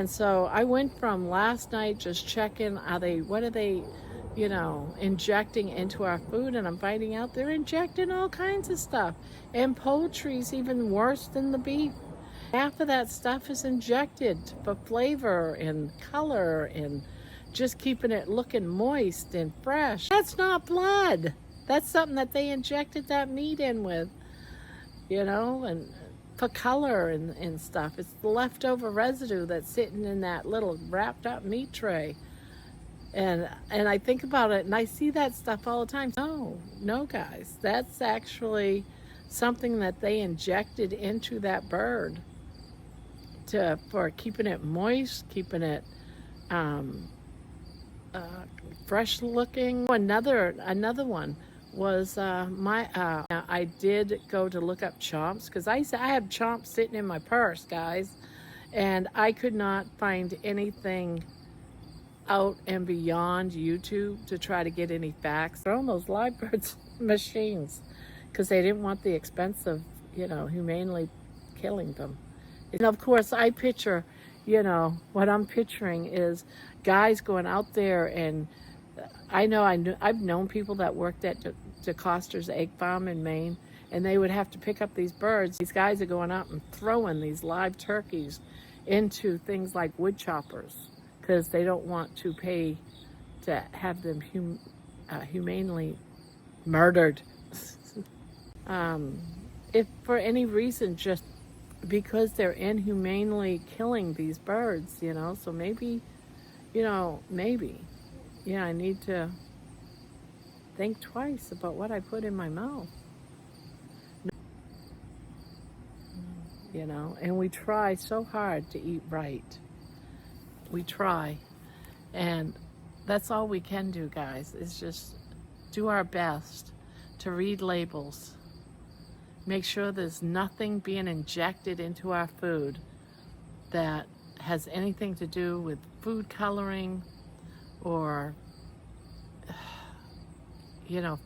And so I went from last night just checking, what are they, injecting into our food, and I'm finding out they're injecting all kinds of stuff. And poultry's even worse than the beef. Half of that stuff is injected for flavor and color and just keeping it looking moist and fresh. That's not blood. That's something that they injected that meat in with, and for color and stuff. It's the leftover residue that's sitting in that little wrapped up meat tray. And I think about it and I see that stuff all the time. No, guys, that's actually something that they injected into that bird for keeping it moist, keeping it fresh looking. Another one was I did go to look up chomps because I have chomps sitting in my purse, guys, and I could not find anything out and beyond YouTube to try to get any facts. They're on those live birds machines because they didn't want the expense of humanely killing them. And of course I picture, what I'm picturing is guys going out there, and I've known people that worked at DeCoster's egg farm in Maine, and they would have to pick up these birds. These guys are going out and throwing these live turkeys into things like wood choppers because they don't want to pay to have them humanely murdered. If for any reason, just because they're inhumanely killing these birds, so maybe, I need to think twice about what I put in my mouth. And we try so hard to eat right. We try. And that's all we can do, guys, is just do our best to read labels. Make sure there's nothing being injected into our food that has anything to do with food coloring or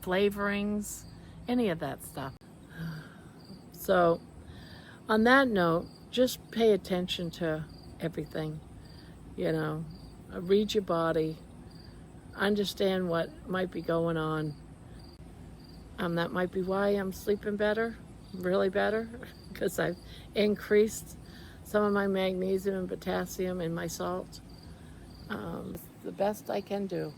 flavorings, any of that stuff. So on that note, just pay attention to everything. Read your body, understand what might be going on. That might be why I'm sleeping better, really better, because I've increased some of my magnesium and potassium in my salt. The best I can do.